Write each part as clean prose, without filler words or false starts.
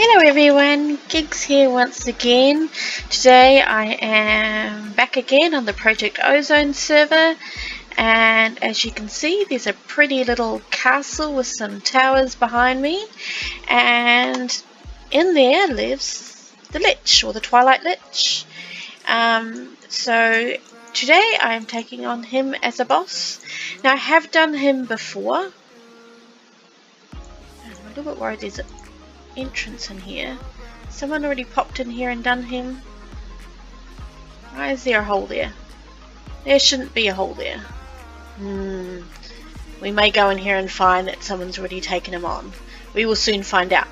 Hello everyone, Gigs here once again. Today I am back again on the Project Ozone server, and as you can see there's a pretty little castle with some towers behind me, and in there lives the Lich, or the Twilight Lich. So today I am taking on him as a boss. Now I have done him before. I'm a little bit worried there's an entrance in here. Someone already popped in here and done him. Why is there a hole there? There shouldn't be a hole there. We may go in here and find that someone's already taken him on. We will soon find out.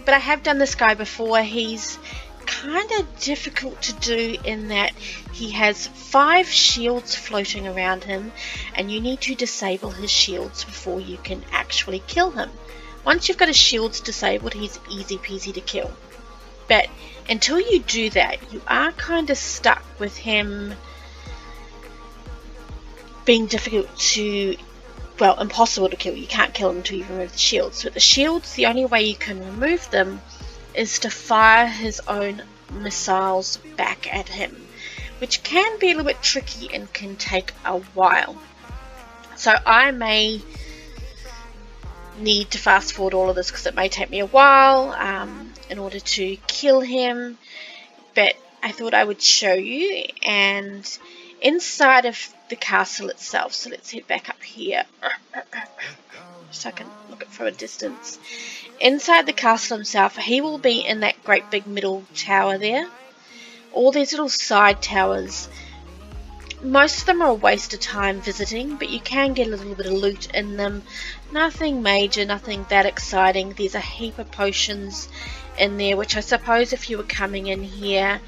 But I have done this guy before. He's kind of difficult to do in that he has 5 shields floating around him, and you need to disable his shields before you can actually kill him. Once you've got his shields disabled, he's easy peasy to kill. But until you do that, you are kind of stuck with him being difficult to, well, impossible to kill. You can't kill him until you remove the shields. But the shields, the only way you can remove them is to fire his own missiles back at him, which can be a little bit tricky and can take a while. So I may need to fast forward all of this because it may take me a while in order to kill him, but I thought I would show you. And inside of the castle itself, so let's head back up here so I can look at from a distance. Inside the castle himself, he will be in that great big middle tower there. All these little side towers, most of them are a waste of time visiting, but you can get a little bit of loot in them. Nothing major, nothing that exciting. There's a heap of potions in there, which I suppose if you were coming in here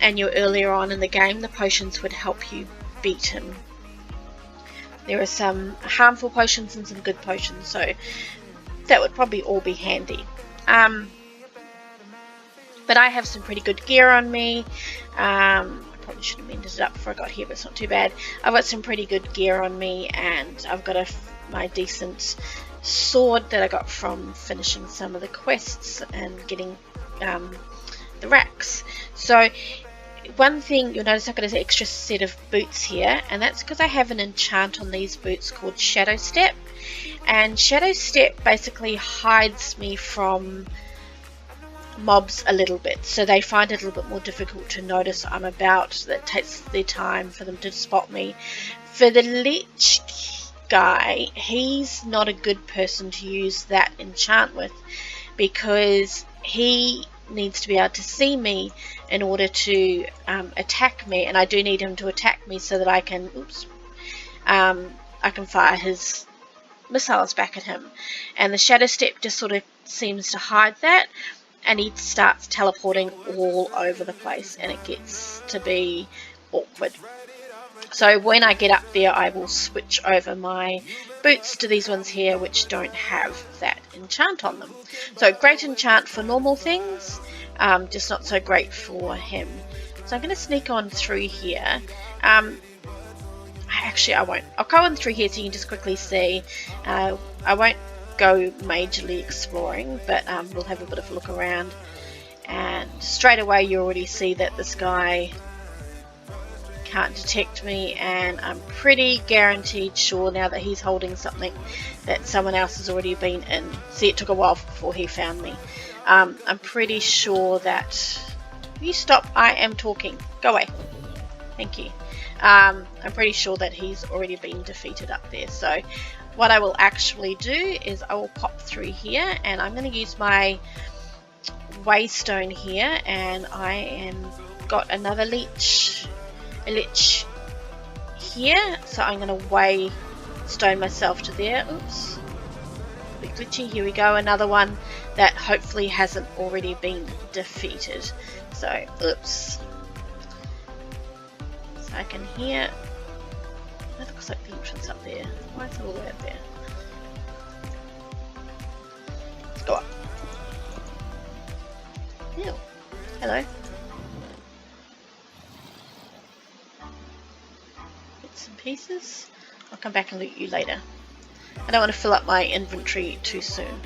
and you're earlier on in the game, the potions would help you beat him. There are some harmful potions and some good potions, so that would probably all be handy. But I have some pretty good gear on me. Probably should have mended it up before I got here, but it's not too bad. I've got some pretty good gear on me, and I've got my decent sword that I got from finishing some of the quests and getting the racks. So one thing you'll notice, I've got an extra set of boots here, and that's because I have an enchant on these boots called Shadow Step, and Shadow Step basically hides me from mobs a little bit, so they find it a little bit more difficult to notice I'm about. That takes their time for them to spot me. For the Lich guy, he's not a good person to use that enchant with, because he needs to be able to see me in order to attack me, and I do need him to attack me so that I can I can fire his missiles back at him. And the Shadow Step just sort of seems to hide that, and he starts teleporting all over the place, and it gets to be awkward. So when I get up there, I will switch over my boots to these ones here, which don't have that enchant on them. So great enchant for normal things, just not so great for him. So I'm going to sneak on through here. Actually, I won't. I'll go on through here so you can just quickly see. I won't go majorly exploring, but we'll have a bit of a look around, and straight away you already see that this guy can't detect me, and I'm pretty guaranteed sure now that he's holding something that someone else has already been in. See, it took a while before he found me. I'm pretty sure that... You stop, I am talking, go away, thank you. I'm pretty sure that he's already been defeated up there. So what I will actually do is I will pop through here, and I'm going to use my waystone here, and I am got another lich here, so I'm going to waystone myself to there. Oops, a bit glitchy. Here we go, another one that hopefully hasn't already been defeated. So oops, so I can hear. That looks like the entrance up there. Why is it all the way up there? Let's go up. Ew. Hello. Bits and pieces. I'll come back and loot you later. I don't want to fill up my inventory too soon.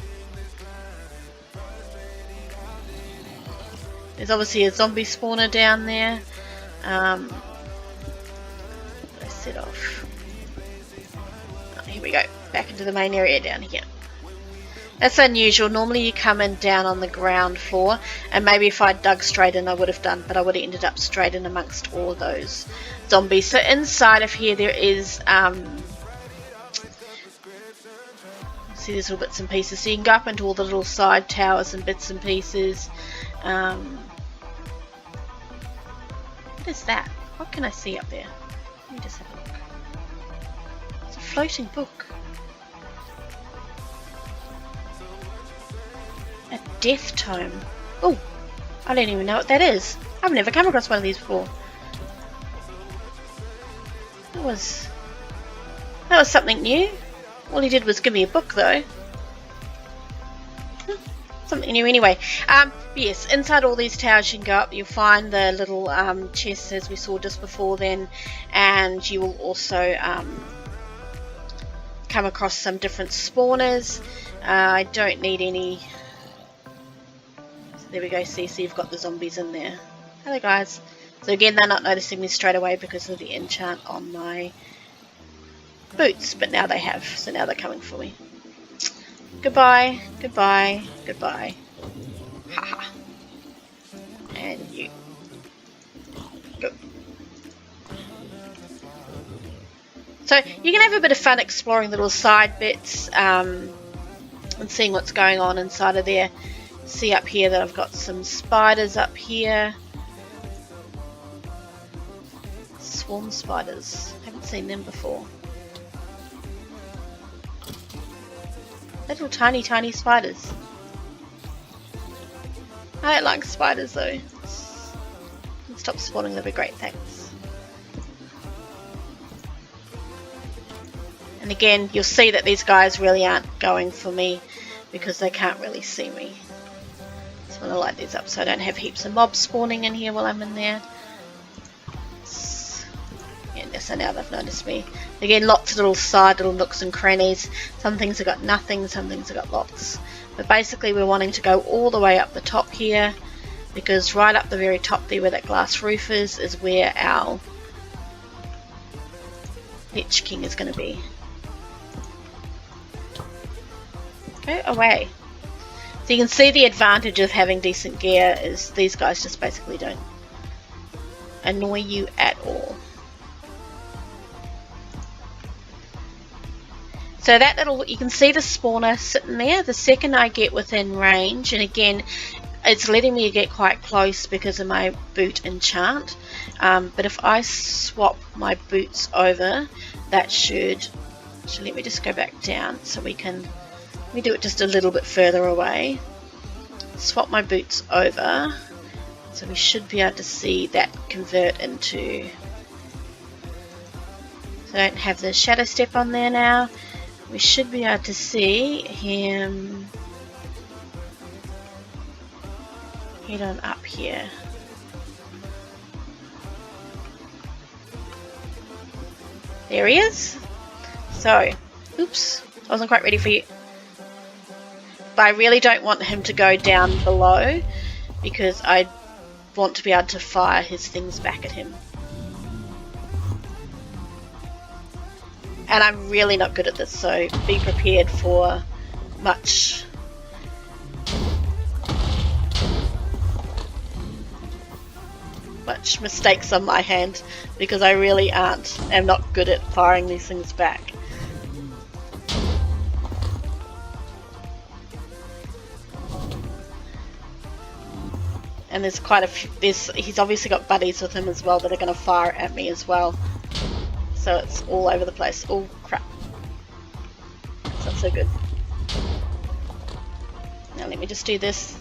There's obviously a zombie spawner down there. I set off. Oh, here we go. Back into the main area down here. That's unusual. Normally you come in down on the ground floor, and maybe if I'd dug straight in I would have done, but I would have ended up straight in amongst all of those zombies. So inside of here there is see these little bits and pieces, so you can go up into all the little side towers and bits and pieces. What is that? What can I see up there? Let me just have a look. It's a floating book. A death tome. Oh, I don't even know what that is. I've never come across one of these before. That was something new. All he did was give me a book though. Something new anyway. Yes, inside all these towers you can go up. You'll find the little chests as we saw just before then, and you will also come across some different spawners. I don't need any. There we go, see, so you've got the zombies in there. Hello guys. So again, they're not noticing me straight away because of the enchant on my boots, but now they have, so now they're coming for me. Goodbye, goodbye, goodbye. Haha. And you. Go. So you can have a bit of fun exploring little side bits and seeing what's going on inside of there. See up here that I've got some spiders up here. Swarm spiders. Haven't seen them before. Little tiny spiders. I don't like spiders though. Stop spawning, that'd be great, thanks. And again, you'll see that these guys really aren't going for me because they can't really see me. I'm going to light these up so I don't have heaps of mobs spawning in here while I'm in there. Yeah, so now they've noticed me. Again, lots of little nooks and crannies. Some things have got nothing, some things have got lots. But basically we're wanting to go all the way up the top here, because right up the very top there where that glass roof is where our Lich King is going to be. Go away. So you can see the advantage of having decent gear is these guys just basically don't annoy you at all. So that little, you can see the spawner sitting there. The second I get within range, and again it's letting me get quite close because of my boot enchant, but if I swap my boots over, that should let me just go back down so we can. Let me do it just a little bit further away. Swap my boots over. So we should be able to see that convert into... So I don't have the shadow step on there now. We should be able to see him head on up here. There he is. So, oops, I wasn't quite ready for you. But I really don't want him to go down below because I want to be able to fire his things back at him. And I'm really not good at this, so be prepared for much mistakes on my hand because I really am not good at firing these things back. And there's quite a few, he's obviously got buddies with him as well that are going to fire at me as well. So it's all over the place. Oh crap. That's not so good. Now let me just do this.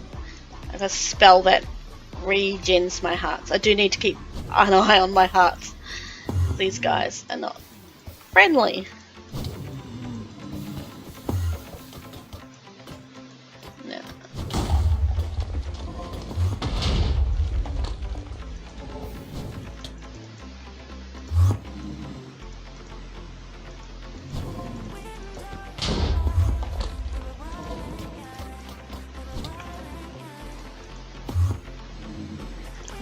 I have a spell that regens my hearts. I do need to keep an eye on my hearts. These guys are not friendly. No.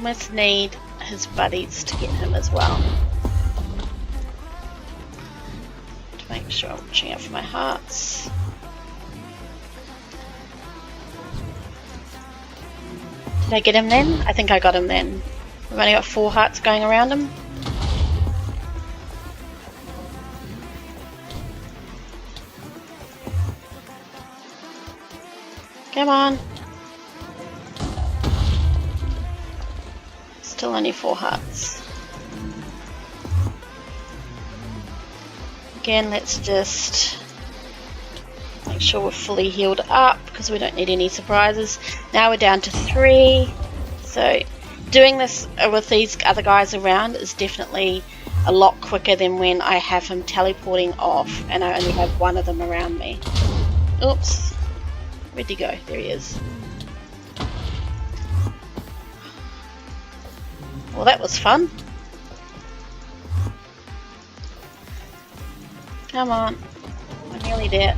almost need his buddies to get him as well. To make sure I'm watching out for my hearts. Did I get him then? I think I got him then. We've only got 4 hearts going around him. Come on. Still only 4 hearts. Again, let's just make sure we're fully healed up because we don't need any surprises. Now we're down to 3. So doing this with these other guys around is definitely a lot quicker than when I have him teleporting off and I only have 1 of them around me. Oops. Where'd he go? There he is. Well, that was fun. Come on. We're nearly there.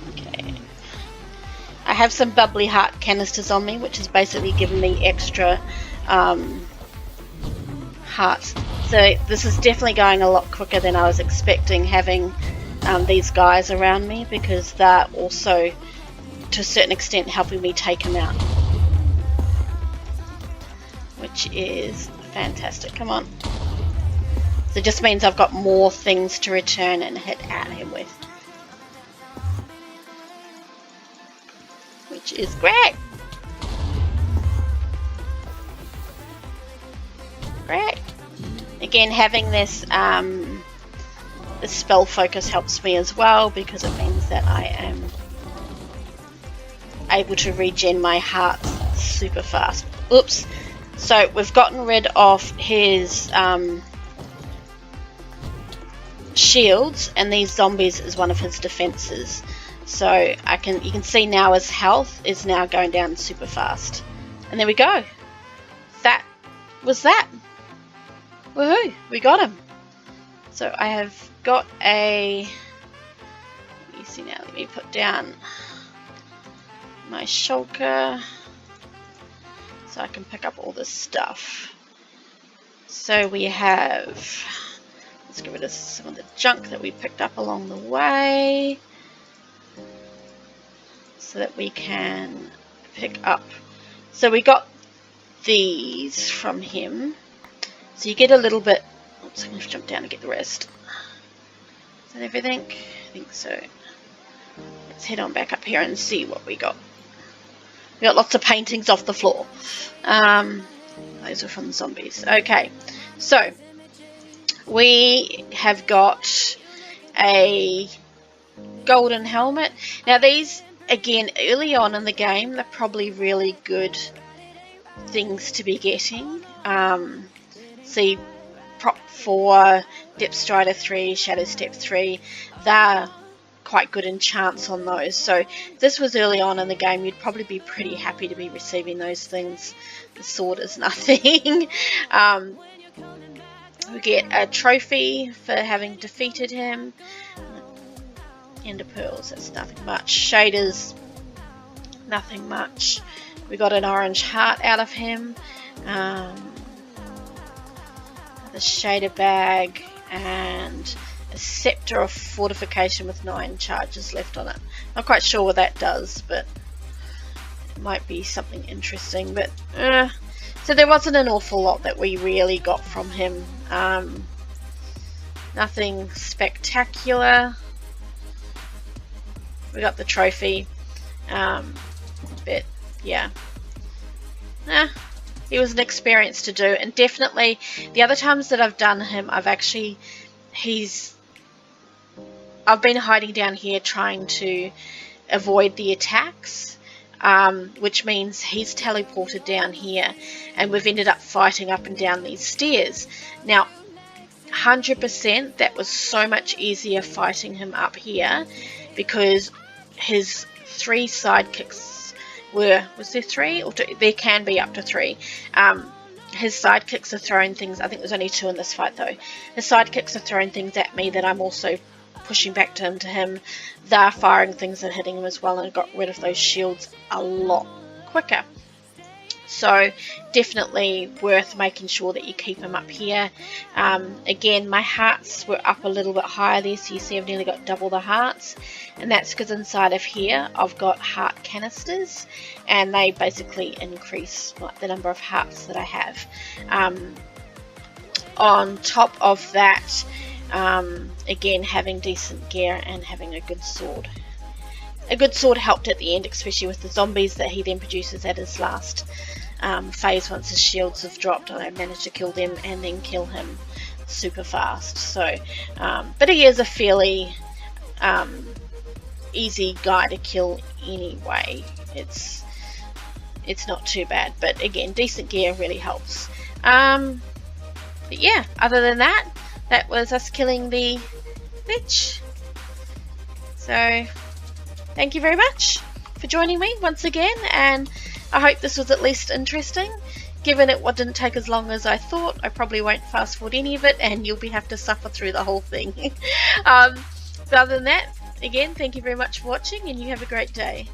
Okay. I have some bubbly heart canisters on me, which is basically giving me extra hearts. So this is definitely going a lot quicker than I was expecting, having these guys around me, because they're also to a certain extent helping me take him out, which is fantastic. Come on. So it just means I've got more things to return and hit at him with, which is great. Great. Again, having this this spell focus helps me as well, because it means that I am able to regen my hearts super fast. Oops. So we've gotten rid of his shields, and these zombies is one of his defenses. So you can see now his health is now going down super fast. And there we go. That was that. Woohoo! We got him. So I have got a. Let me see now. Let me put down my shulker so I can pick up all this stuff. So we have. Let's get rid of some of the junk that we picked up along the way, so that we can pick up. So we got these from him. So you get a little bit. Oops, I'm going to jump down to get the rest. Is that everything? I think so. Let's head on back up here and see what we got. We got lots of paintings off the floor. Those are from the zombies. Okay, so we have got a golden helmet. Now these, again, early on in the game, they're probably really good things to be getting. See, Prop 4, Depth Strider 3, Shadow Step 3, they're quite good in chance on those. So if this was early on in the game, you'd probably be pretty happy to be receiving those things. The sword is nothing. We get a trophy for having defeated him. Ender Pearls, that's nothing much. Shaders, nothing much. We got an orange heart out of him. The shader bag, and a scepter of fortification with 9 charges left on it. Not quite sure what that does, but it might be something interesting. But so there wasn't an awful lot that we really got from him. Nothing spectacular. We got the trophy, but yeah. It was an experience to do, and definitely the other times that I've done him, I've been hiding down here trying to avoid the attacks, which means he's teleported down here, and we've ended up fighting up and down these stairs. Now, 100% that was so much easier fighting him up here, because his 3 sidekicks was there 3 or 2? There can be up to 3. his sidekicks are throwing things. I think there's only 2 in this fight though. His sidekicks are throwing things at me that I'm also pushing back to him. They're firing things and hitting him as well, and I got rid of those shields a lot quicker. So definitely worth making sure that you keep him up here. Again, my hearts were up a little bit higher there, so you see I've nearly got double the hearts, and that's because inside of here I've got heart canisters, and they basically increase the number of hearts that I have. On top of that, again, having decent gear and having a good sword. A good sword helped at the end, especially with the zombies that he then produces at his last phase. Once his shields have dropped, I managed to kill them and then kill him super fast. So, but he is a fairly easy guy to kill anyway. It's not too bad, but again, decent gear really helps. But yeah, other than that, that was us killing the Lich. So thank you very much for joining me once again, and I hope this was at least interesting. Given it didn't take as long as I thought, I probably won't fast forward any of it, and you'll have to suffer through the whole thing. But other than that, again, thank you very much for watching, and you have a great day.